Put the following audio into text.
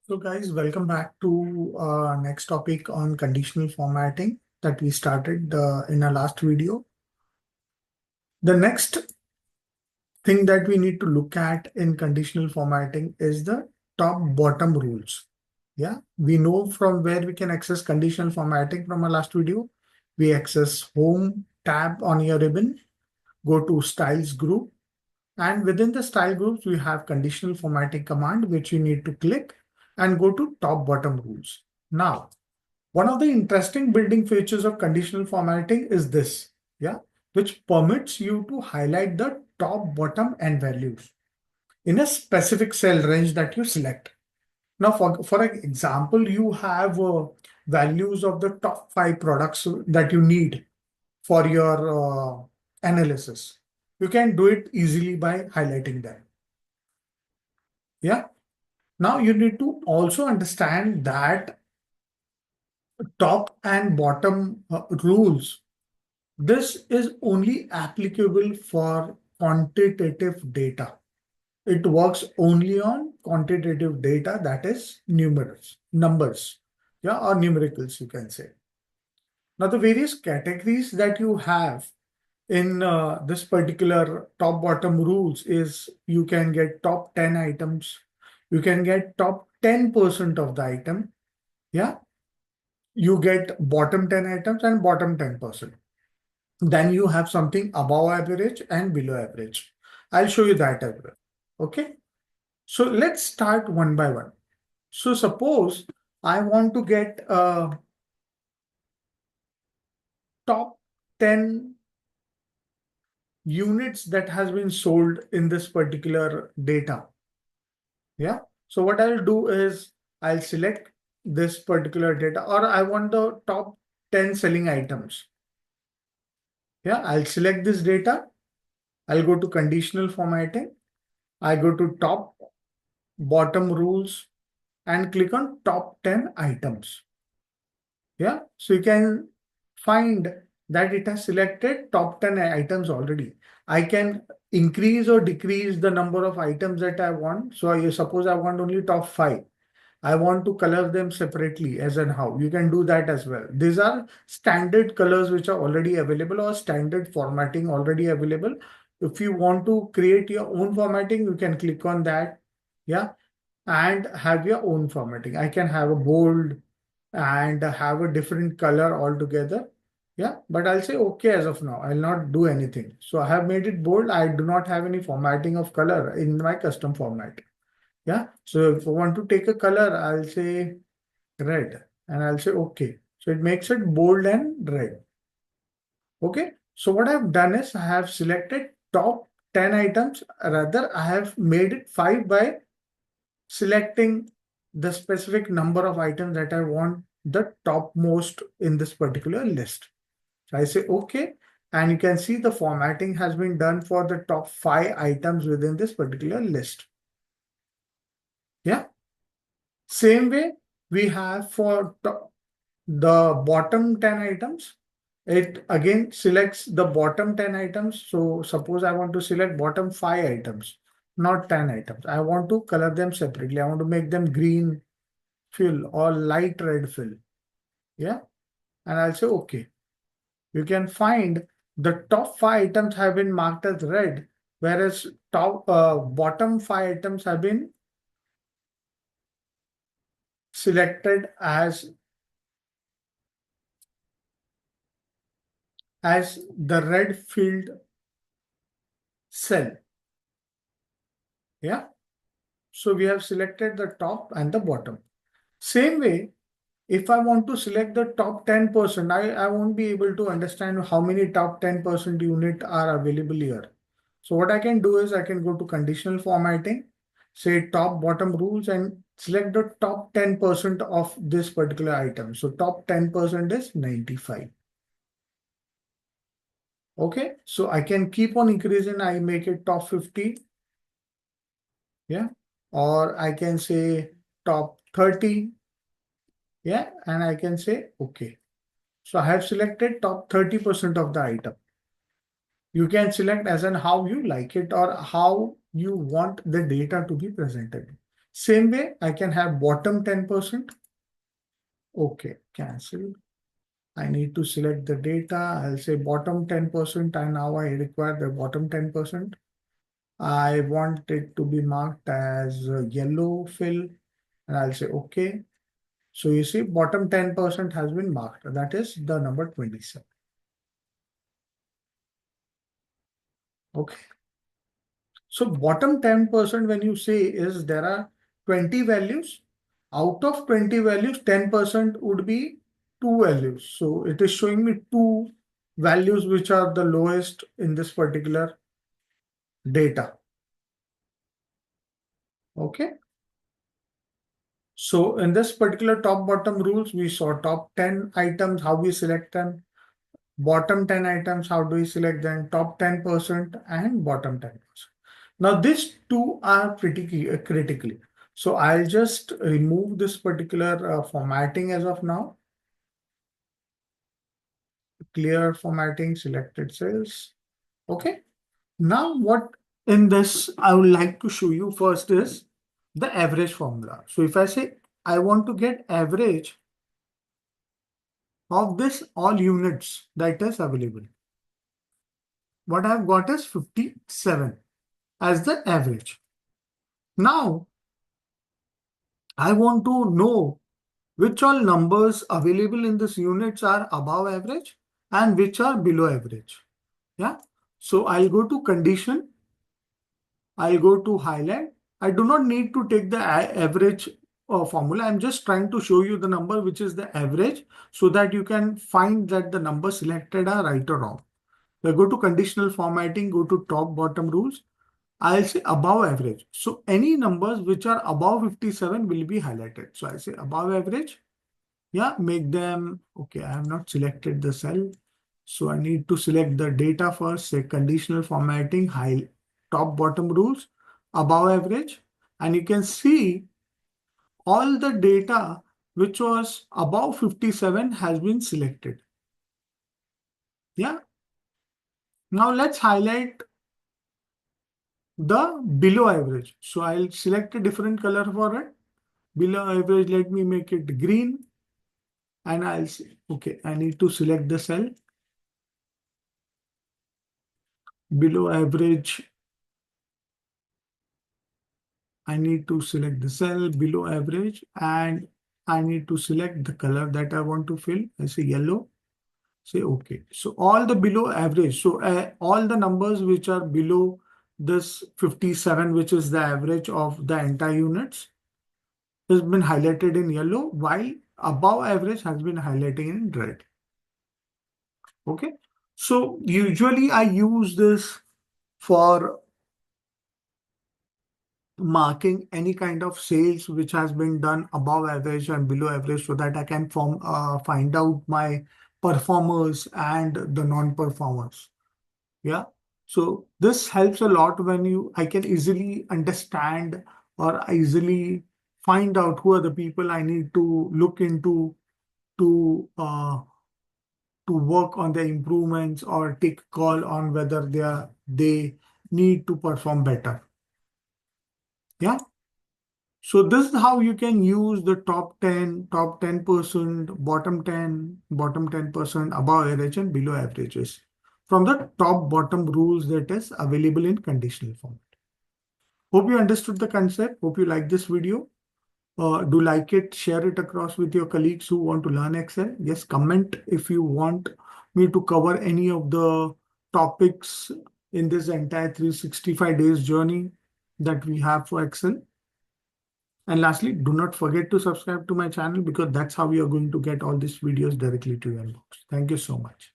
So guys, welcome back to next topic on conditional formatting that we started in our last video. The next thing that we need to look at in conditional formatting is the top bottom rules. Yeah, we know from where we can access conditional formatting from our last video. We access home tab on your ribbon, go to styles group, and within the style groups, we have conditional formatting command, which you need to click and go to top bottom rules. Now, one of the interesting building features of conditional formatting is this, yeah, which permits you to highlight the top, bottom, and values in a specific cell range that you select. Now, for example, you have values of the top 5 products that you need for your analysis. You can do it easily by highlighting them. Yeah. Now you need to also understand that top and bottom rules. This is only applicable for quantitative data. It works only on quantitative data, that is numbers, yeah, or numericals, you can say. Now, the various categories that you have in this particular top bottom rules is you can get top 10 items, you can get top 10% of the item, yeah, you get bottom 10 items and bottom 10%. Then you have something above average and below average. I'll show you that as well. Okay. So let's start one by one. So suppose I want to get top 10 units that has been sold in this particular data. Yeah. So what I'll do is I'll select this particular data, or I want the top 10 selling items. Yeah. I'll select this data. I'll go to conditional formatting. I go to top bottom rules and click on top 10 items. Yeah. So you can find that it has selected top 10 items already. I can increase or decrease the number of items that I want. So I suppose I want only top 5. I want to color them separately as and how. You can do that as well. These are standard colors which are already available or standard formatting already available. If you want to create your own formatting, you can click on that. Yeah. And have your own formatting. I can have a bold and have a different color altogether. Yeah, but I'll say okay as of now. I'll not do anything. So I have made it bold. I do not have any formatting of color in my custom format. Yeah. So if I want to take a color, I'll say red and I'll say okay. So it makes it bold and red. Okay. So what I've done is I have selected top 10 items. Rather, I have made it 5 by selecting the specific number of items that I want the topmost in this particular list. So I say okay, and you can see the formatting has been done for the top 5 items within this particular list. Yeah. Same way we have for the bottom 10 items. It again selects the bottom 10 items. So suppose I want to select bottom 5 items, not 10 items. I want to color them separately. I want to make them green fill or light red fill. Yeah. And I'll say okay. You can find the top 5 items have been marked as red, whereas bottom 5 items have been selected as the red filled cell. Yeah. So we have selected the top and the bottom. Same way, if I want to select the top 10%, I won't be able to understand how many top 10% unit are available here. So what I can do is I can go to conditional formatting, say top bottom rules and select the top 10% of this particular item. So top 10% is 95. Okay, so I can keep on increasing. I make it top 50. Yeah, or I can say top 30. Yeah, and I can say okay. So I have selected top 30% of the item. You can select as and how you like it or how you want the data to be presented. Same way, I can have bottom 10%. Okay, cancel. I need to select the data. I'll say bottom 10%, and now I require the bottom 10%. I want it to be marked as yellow fill, and I'll say okay. So you see, bottom 10% has been marked. That is the number 27. Okay. So bottom 10% when you say is there are 20 values. Out of 20 values, 10% would be two values. So it is showing me two values which are the lowest in this particular data. Okay. So in this particular top bottom rules, we saw top 10 items, how we select them, bottom 10 items, how do we select them, top 10% and bottom 10%. Now these two are pretty critically. So I'll just remove this particular formatting as of now. Clear formatting, selected cells. Okay. Now what in this I would like to show you first is the average formula. So if I say I want to get average of this all units that is available, what I've got is 57 as the average. Now I want to know which all numbers available in this units are above average and which are below average. Yeah. So I'll go to condition. I'll go to highlight. I do not need to take the average formula. I'm just trying to show you the number which is the average so that you can find that the numbers selected are right or wrong. So go to conditional formatting, go to top bottom rules. I'll say above average. So any numbers which are above 57 will be highlighted. So I say above average. Yeah, make them, okay, I have not selected the cell. So I need to select the data first, say conditional formatting, high, top bottom rules, above average. And you can see all the data which was above 57 has been selected. Yeah. Now let's highlight the below average. So I'll select a different color for it. Below average, let me make it green. And I'll say, okay, I need to select the cell. Below average, I need to select the cell below average and I need to select the color that I want to fill. I say yellow, say okay. So all the below average, so all the numbers which are below this 57, which is the average of the entire units, has been highlighted in yellow, while above average has been highlighted in red. Okay. So usually I use this for marking any kind of sales which has been done above average and below average so that I can find out my performers and the non-performers. Yeah. So this helps a lot when I can easily understand or easily find out who are the people I need to look into to work on the improvements or take a call on whether they need to perform better. Yeah. So this is how you can use the top 10%, bottom 10%, above average and below averages from the top bottom rules that is available in conditional format. Hope you understood the concept. Hope you like this video. Do like it, share it across with your colleagues who want to learn Excel. Yes, comment if you want me to cover any of the topics in this entire 365 days journey that we have for Excel. And lastly, do not forget to subscribe to my channel because that's how you're going to get all these videos directly to your inbox. Thank you so much.